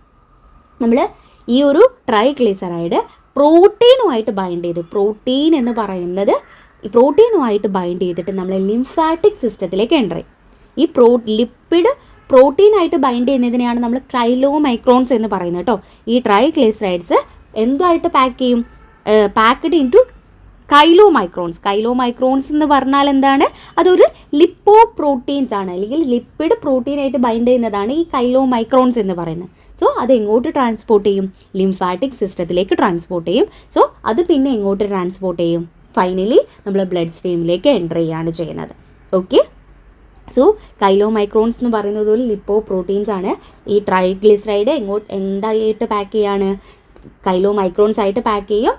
Speaker 1: നമ്മൾ ഈ ഒരു ട്രൈഗ്ലിസറൈഡ് പ്രോട്ടീനുമായിട്ട് ബൈൻഡ് ചെയ്ത്, പ്രോട്ടീൻ എന്ന് പറയുന്നത് ഈ പ്രോട്ടീനുമായിട്ട് ബൈൻഡ് ചെയ്തിട്ട് നമ്മൾ ലിംഫാറ്റിക് സിസ്റ്റത്തിലേക്ക് എൻ്റർ ചെയ്യും. ഈ ലിപ്പിഡ് പ്രോട്ടീനായിട്ട് ബൈൻഡ് ചെയ്യുന്നതിനെയാണ് നമ്മൾ കൈലോമൈക്രോൺസ് എന്ന് പറയുന്നത് കേട്ടോ. ഈ ട്രൈഗ്ലിസറൈഡ്സ് എന്തായിട്ട് പാക്ക് ചെയ്യും, പാക്ക്ഡ് ഇൻ ടു കൈലോമൈക്രോൺസ് എന്ന് പറഞ്ഞാൽ എന്താണ്, അതൊരു ലിപ്പോ പ്രോട്ടീൻസ് ആണ്, അല്ലെങ്കിൽ ലിപ്പിഡ് പ്രോട്ടീനായിട്ട് ബൈൻഡ് ചെയ്യുന്നതാണ് ഈ കൈലോമൈക്രോൺസ് എന്ന് പറയുന്നത്. സോ അത് എങ്ങോട്ട് ട്രാൻസ്പോർട്ട് ചെയ്യും, ലിംഫാറ്റിക് സിസ്റ്റത്തിലേക്ക് ട്രാൻസ്പോർട്ട് ചെയ്യും. സോ അത് പിന്നെ എങ്ങോട്ട് ട്രാൻസ്പോർട്ട് ചെയ്യും, ഫൈനലി നമ്മൾ ബ്ലഡ് സ്ട്രീമിലേക്ക് എൻ്റർ ചെയ്യുകയാണ് ചെയ്യുന്നത്. ഓക്കെ, സോ കൈലോമൈക്രോൺസ് എന്ന് പറയുന്നത് ഒരു ലിപ്പോ പ്രോട്ടീൻസ് ആണ്. ഈ ട്രൈഗ്ലിസറൈഡ് എന്തായിട്ട് പാക്ക് ചെയ്യാണ്, കൈലോമൈക്രോൺസ് ആയിട്ട് പാക്ക് ചെയ്യും.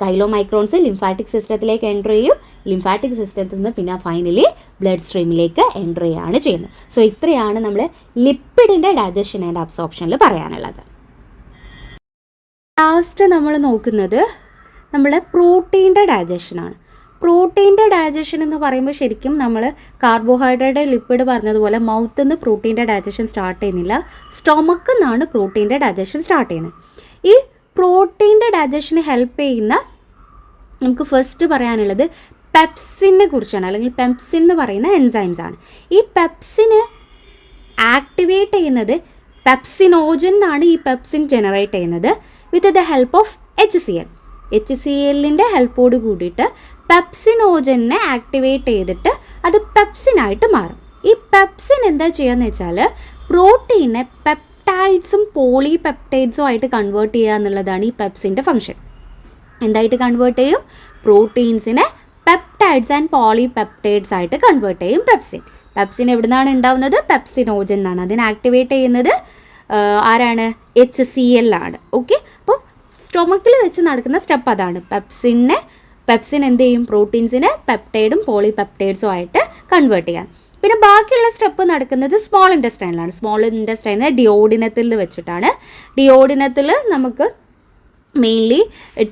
Speaker 1: കൈലോമൈക്രോൺസ് ലിംഫാറ്റിക് സിസ്റ്റത്തിലേക്ക് എൻ്റർ ചെയ്യും. ലിംഫാറ്റിക് സിസ്റ്റത്തിൽ നിന്ന് പിന്നെ ഫൈനലി ബ്ലഡ് സ്ട്രീമിലേക്ക് എൻ്റർ ചെയ്യുകയാണ് ചെയ്യുന്നത്. സോ ഇത്രയാണ് നമ്മൾ ലിപ്പിഡിൻ്റെ ഡൈജഷൻ ആൻഡ് അബ്സോർപ്ഷനിൽ പറയാനുള്ളത്. ലാസ്റ്റ് നമ്മൾ നോക്കുന്നത് നമ്മുടെ പ്രോട്ടീൻ്റെ ഡൈജഷനാണ്. പ്രോട്ടീൻ്റെ ഡൈജഷൻ എന്ന് പറയുമ്പോൾ ശരിക്കും നമ്മൾ കാർബോഹൈഡ്രേറ്റ് ലിപ്പിഡ് പറഞ്ഞതുപോലെ മൗത്തിൽ നിന്ന് പ്രോട്ടീൻ്റെ ഡൈജഷൻ സ്റ്റാർട്ട് ചെയ്യുന്നില്ല, സ്റ്റൊമക്കിൽ നിന്നാണ് പ്രോട്ടീൻ്റെ ഡൈജഷൻ സ്റ്റാർട്ട് ചെയ്യുന്നത്. ഈ പ്രോട്ടീൻ്റെ ഡൈജഷന് ഹെൽപ്പ് ചെയ്യുന്ന നമുക്ക് ഫസ്റ്റ് പറയാനുള്ളത് പെപ്സിനെ കുറിച്ചാണ്, അല്ലെങ്കിൽ പെപ്സിൻ എന്ന് പറയുന്ന എൻസൈംസ് ആണ്. ഈ പെപ്സിന് ആക്ടിവേറ്റ് ചെയ്യുന്നത് പെപ്സിനോജൻ എന്നാണ്. ഈ പെപ്സിൻ ജനറേറ്റ് ചെയ്യുന്നത് വിത്ത് ദ ഹെൽപ്പ് ഓഫ് HCl ഹെൽപ്പോട് കൂടിയിട്ട് പെപ്സിനോജനെ ആക്ടിവേറ്റ് ചെയ്തിട്ട് അത് പെപ്സിനായിട്ട് മാറും. ഈ പെപ്സിൻ എന്താ ചെയ്യുകയെന്ന് വെച്ചാൽ പ്രോട്ടീനെ പെപ്റ്റൈഡ്സും പോളിപെപ്റ്റൈഡ്സും ആയിട്ട് കൺവേർട്ട് ചെയ്യുക എന്നുള്ളതാണ് ഈ പെപ്സിൻ്റെ ഫംഗ്ഷൻ. എന്തായിട്ട് കൺവേർട്ട് ചെയ്യും, പ്രോട്ടീൻസിനെ പെപ്റ്റൈഡ്സ് ആൻഡ് പോളിപെപ്റ്റൈഡ്സ് ആയിട്ട് കൺവേർട്ട് ചെയ്യും പെപ്സിൻ. പെപ്സിൻ എവിടെ നിന്നാണ് ഉണ്ടാവുന്നത്? പെപ്സിനോജൻ എന്നാണ്. അതിനെ ആക്ടിവേറ്റ് ചെയ്യുന്നത് ആരാണ്? HCl ആണ്. ഓക്കെ, അപ്പോൾ സ്റ്റൊമക്കിൽ വെച്ച് നടക്കുന്ന സ്റ്റെപ്പ് അതാണ്. പെപ്സിൻ എന്ത് ചെയ്യും? പ്രോട്ടീൻസിനെ പെപ്റ്റൈഡും പോളിപെപ്റ്റൈഡ്സും ആയിട്ട് കൺവേർട്ട് ചെയ്യാൻ. പിന്നെ ബാക്കിയുള്ള സ്റ്റെപ്പ് നടക്കുന്നത് സ്മോൾ ഇൻറ്റസ്റ്റൈനിലാണ്. സ്മോൾ ഇൻറ്റസ്റ്റൈനിൽ ഡിയോഡിനത്തിൽ വെച്ചിട്ടാണ്. ഡിയോഡിനത്തിൽ നമുക്ക് മെയിൻലി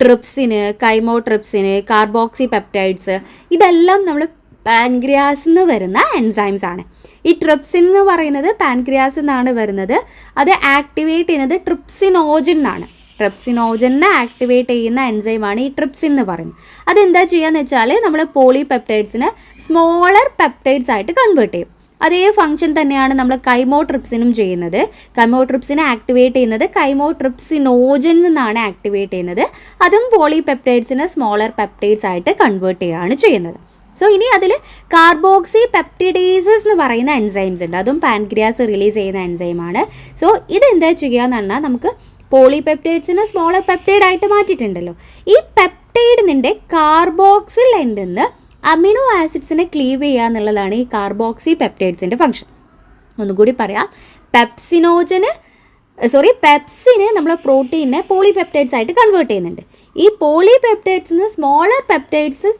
Speaker 1: ട്രിപ്സിന്, കൈമോട്രിപ്സിന്, കാർബോക്സി പെപ്റ്റൈഡ്സ്, ഇതെല്ലാം നമ്മൾ പാൻക്രിയാസിൽ നിന്ന് വരുന്ന എൻസൈംസ് ആണ്. ഈ ട്രിപ്സിൻ എന്ന് പറയുന്നത് പാൻക്രിയാസിൽ നിന്നാണ് വരുന്നത്. അത് ആക്ടിവേറ്റ് ചെയ്യുന്നത് ട്രിപ്സിനോജൻ എന്നാണ്. ട്രിപ്സിനോജനെ ആക്ടിവേറ്റ് ചെയ്യുന്ന എൻസൈമാണ് ഈ ട്രിപ്സിൻ എന്ന് പറയുന്നത്. അതെന്താ ചെയ്യുകയെന്ന് വെച്ചാൽ നമ്മൾ പോളിപെപ്റ്റൈഡ്സിനെ സ്മോളർ പെപ്റ്റൈഡ്സ് ആയിട്ട് കൺവേർട്ട് ചെയ്യും. അതേ ഫംഗ്ഷൻ തന്നെയാണ് നമ്മൾ കൈമോട്രിപ്സിനും ചെയ്യുന്നത്. കൈമോട്രിപ്സിനെ ആക്ടിവേറ്റ് ചെയ്യുന്നത് കൈമോട്രിപ്സിനോജൻ നിന്നാണ് ആക്ടിവേറ്റ് ചെയ്യുന്നത്. അതും പോളിപെപ്റ്റൈഡ്സിനെ സ്മോളർ പെപ്റ്റൈഡ്സ് ആയിട്ട് കൺവേർട്ട് ചെയ്യുകയാണ് ചെയ്യുന്നത്. സോ ഇനി അതിൽ കാർബോക്സി പെപ്റ്റിഡേസസ് എന്ന് പറയുന്ന എൻസൈംസ് ഉണ്ട്. അതും പാൻക്രിയാസ് റിലീസ് ചെയ്യുന്ന എൻസൈമാണ്. സോ ഇതെന്താ ചെയ്യുക എന്ന് പറഞ്ഞാൽ നമുക്ക് പോളിപെപ്റ്റൈഡ്സിനെ സ്മോളർ പെപ്റ്റൈഡ് ആയിട്ട് മാറ്റിയിട്ടുണ്ടല്ലോ. ഈ പെപ്റ്റൈഡിൻ്റെ കാർബോക്സിൽ എൻഡിൽ നിന്ന് അമിനോ ആസിഡ്സിനെ ക്ലീവ് ചെയ്യുക എന്നുള്ളതാണ് ഈ കാർബോക്സി പെപ്റ്റൈഡ്സിൻ്റെ ഫംഗ്ഷൻ. ഒന്നുകൂടി പറയാം, പെപ്സിന് നമ്മൾ പ്രോട്ടീനെ പോളിപെപ്റ്റൈഡ്സ് ആയിട്ട് കൺവേർട്ട് ചെയ്യുന്നുണ്ട്. ഈ പോളിപെപ്റ്റൈഡ്സിന് സ്മോളർ പെപ്റ്റൈഡ്സ്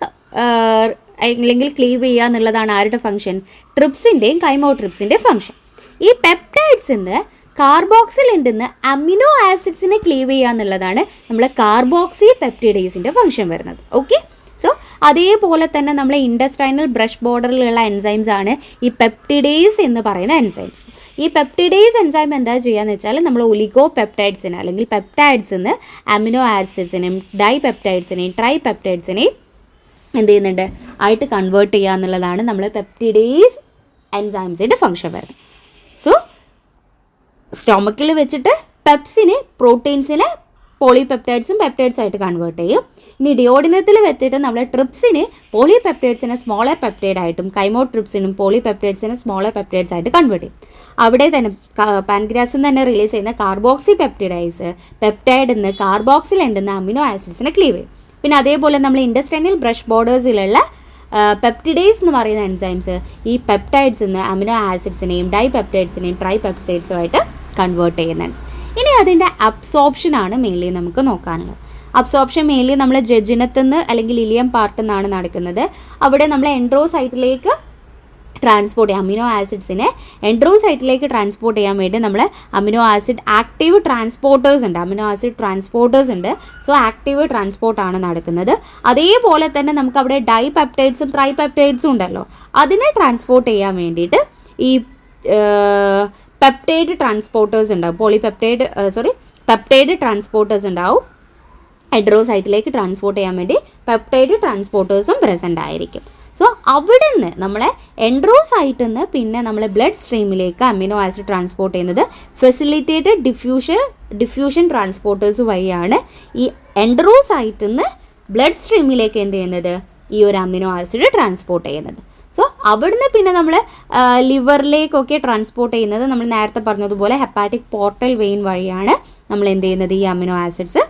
Speaker 1: അല്ലെങ്കിൽ ക്ലീവ് ചെയ്യുക എന്നുള്ളതാണ് ആരുടെ ഫംഗ്ഷൻ? ട്രിപ്സിൻ്റെയും കൈമോട്രിപ്സിൻ്റെ ഫംഗ്ഷൻ. ഈ പെപ്റ്റൈഡ്സിന് കാർബോക്സിൽ ഉണ്ടെന്ന് അമിനോ ആസിഡ്സിനെ ക്ലീവ് ചെയ്യുക എന്നുള്ളതാണ് നമ്മൾ കാർബോക്സി പെപ്റ്റിഡേസിൻ്റെ ഫംഗ്ഷൻ വരുന്നത്. ഓക്കെ, സോ അതേപോലെ തന്നെ നമ്മളെ ഇൻഡസ്ട്രൈനൽ ബ്രഷ് ബോർഡറിലുള്ള എൻസൈംസ് ആണ് ഈ പെപ്റ്റിഡേസ് എന്ന് പറയുന്ന എൻസൈംസ്. ഈ പെപ്റ്റിഡേസ് എൻസൈം എന്താ ചെയ്യുകയെന്ന് വെച്ചാൽ നമ്മൾ ഒലിഗോ പെപ്റ്റൈഡ്സിന് അല്ലെങ്കിൽ പെപ്റ്റൈഡ്സിന് അമിനോ ആസിഡ്സിനെയും ഡൈപെപ്റ്റൈഡ്സിനെയും ട്രൈപെപ്റ്റൈഡ്സിനെയും എന്ത് ചെയ്യുന്നുണ്ട്? ആയിട്ട് കൺവേർട്ട് ചെയ്യുക എന്നുള്ളതാണ് നമ്മൾ പെപ്റ്റിഡേസ് എൻസൈംസിൻ്റെ ഫംഗ്ഷൻ വരുന്നത്. സോ സ്റ്റൊമക്കിൽ വെച്ചിട്ട് പെപ്സിനെ പ്രോട്ടീൻസിനെ പോളിപെപ്റ്റൈഡ്സും പെപ്റ്റൈഡ്സ് ആയിട്ട് കൺവേർട്ട് ചെയ്യും. ഇനി ഡിയോഡിനത്തിൽ വെച്ചിട്ട് നമ്മൾ ട്രിപ്സിന് പോളിപെപ്റ്റൈഡ്സിനെ സ്മോളർ പെപ്റ്റൈഡ് ആയിട്ടും കൈമോട്രിപ്സിനും പോളിപെപ്റ്റൈഡ്സിനെ സ്മോളർ പെപ്റ്റൈഡ്സ് ആയിട്ട് കൺവേർട്ട് ചെയ്യും. അവിടെ തന്നെ പാൻക്രിയാസിൽ നിന്ന് തന്നെ റിലീസ് ചെയ്യുന്ന കാർബോക്സി പെപ്റ്റിഡൈസ് പെപ്റ്റൈഡിൽ നിന്ന് കാർബോക്സിൽ എൻഡുന്ന അമിനോ ആസിഡ്സിനെ ക്ലീവ് ചെയ്യും. പിന്നെ അതേപോലെ നമ്മൾ ഇൻഡസ്ട്രൈനൽ ബ്രഷ് ബോർഡേഴ്സിലുള്ള പെപ്റ്റിഡേസ് എന്ന് പറയുന്ന എൻസൈംസ് ഈ പെപ്റ്റൈഡ്സിൽ നിന്ന് അമിനോ ആസിഡ്സിനെയും ഡൈപെപ്റ്റൈഡ്സിനെയും ട്രൈപെപ്റ്റൈഡ്സുമായിട്ട് കൺവേർട്ട് ചെയ്യുന്നുണ്ട്. ഇനി അതിൻ്റെ അബ്സോർപ്ഷനാണ് മെയിൻലി നമുക്ക് നോക്കാനുള്ളത്. അബ്സോർപ്ഷൻ മെയിൻലി നമ്മൾ ജെജിനത്തിൽ നിന്ന് അല്ലെങ്കിൽ ഇലിയം പാർട്ടിൽ നിന്നാണ് നടക്കുന്നത്. അവിടെ നമ്മൾ എൻഡ്രോസൈറ്റിലേക്ക് ട്രാൻസ്പോർട്ട് ചെയ്യാം. അമിനോ ആസിഡ്സിനെ എൻഡ്രോസൈറ്റിലേക്ക് ട്രാൻസ്പോർട്ട് ചെയ്യാൻ വേണ്ടി നമ്മൾ അമിനോ ആസിഡ് ആക്റ്റീവ് ട്രാൻസ്പോർട്ടേഴ്സ് ഉണ്ട്. സോ ആക്റ്റീവ് ട്രാൻസ്പോർട്ടാണ് നടക്കുന്നത്. അതേപോലെ തന്നെ നമുക്ക് അവിടെ ഡൈപെപ്റ്റൈഡ്സും ട്രൈപെപ്റ്റൈഡ്സും ഉണ്ടല്ലോ, അതിനെ ട്രാൻസ്പോർട്ട് ചെയ്യാൻ വേണ്ടിയിട്ട് ഈ പെപ്റ്റൈഡ് ട്രാൻസ്പോർട്ടേഴ്സ് ഉണ്ടാവും. പെപ്റ്റൈഡ് ട്രാൻസ്പോർട്ടേഴ്സ് ഉണ്ടാവും. എൻഡ്രോസൈറ്റിലേക്ക് ട്രാൻസ്പോർട്ട് ചെയ്യാൻ വേണ്ടി പെപ്റ്റൈഡ് ട്രാൻസ്പോർട്ടേഴ്സും പ്രസൻ്റ് ആയിരിക്കും. സോ അവിടെ നിന്ന് നമ്മളെ എൻഡ്രോസൈറ്റിൽ നിന്ന് പിന്നെ നമ്മൾ ബ്ലഡ് സ്ട്രീമിലേക്ക് അമിനോ ആസിഡ് ട്രാൻസ്പോർട്ട് ചെയ്യുന്നത് ഫെസിലിറ്റേറ്റഡ് ഡിഫ്യൂഷൻ ട്രാൻസ്പോർട്ടേഴ്സ് വഴിയാണ്. ഈ എൻഡ്രോസൈറ്റിൽ നിന്ന് ബ്ലഡ് സ്ട്രീമിലേക്ക് എന്ത് ചെയ്യുന്നത്? ഈ ഒരു അമിനോ ആസിഡ് ട്രാൻസ്പോർട്ട് ചെയ്യുന്നത്. സോ അവിടുന്ന് പിന്നെ നമ്മൾ ലിവറിലേക്കൊക്കെ ട്രാൻസ്പോർട്ട് ചെയ്യുന്നത് നമ്മൾ നേരത്തെ പറഞ്ഞതുപോലെ ഹെപ്പാറ്റിക് പോർട്ടൽ വെയിൻ വഴിയാണ് നമ്മൾ എന്ത് ചെയ്യുന്നത്? ഈ അമിനോ ആസിഡ്സ്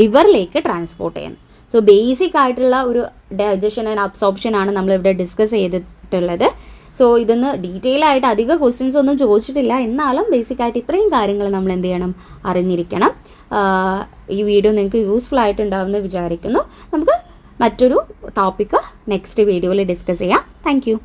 Speaker 1: ലിവറിലേക്ക് ട്രാൻസ്പോർട്ട് ചെയ്യുന്നത്. സോ ബേസിക് ആയിട്ടുള്ള ഒരു ഡൈജഷൻ ആൻഡ് അബ്സോർപ്ഷൻ ആണ് നമ്മളിവിടെ ഡിസ്കസ് ചെയ്തിട്ടുള്ളത്. സോ ഇതൊന്ന് ഡീറ്റെയിൽ ആയിട്ട് അധിക ക്വസ്റ്റ്യൻസ് ഒന്നും ചോദിച്ചിട്ടില്ല, എന്നാലും ബേസിക് ആയിട്ട് ഇത്രയും കാര്യങ്ങൾ നമ്മൾ എന്ത് ചെയ്യണം? അറിഞ്ഞിരിക്കണം. ഈ വീഡിയോ നിങ്ങൾക്ക് യൂസ്ഫുൾ ആയിട്ടുണ്ടാവുമെന്ന് വിചാരിക്കുന്നു. നമുക്ക് മറ്റൊരു ടോപ്പിക്ക് നെക്സ്റ്റ് വീഡിയോയിൽ ഡിസ്കസ് ചെയ്യാം. Thank you.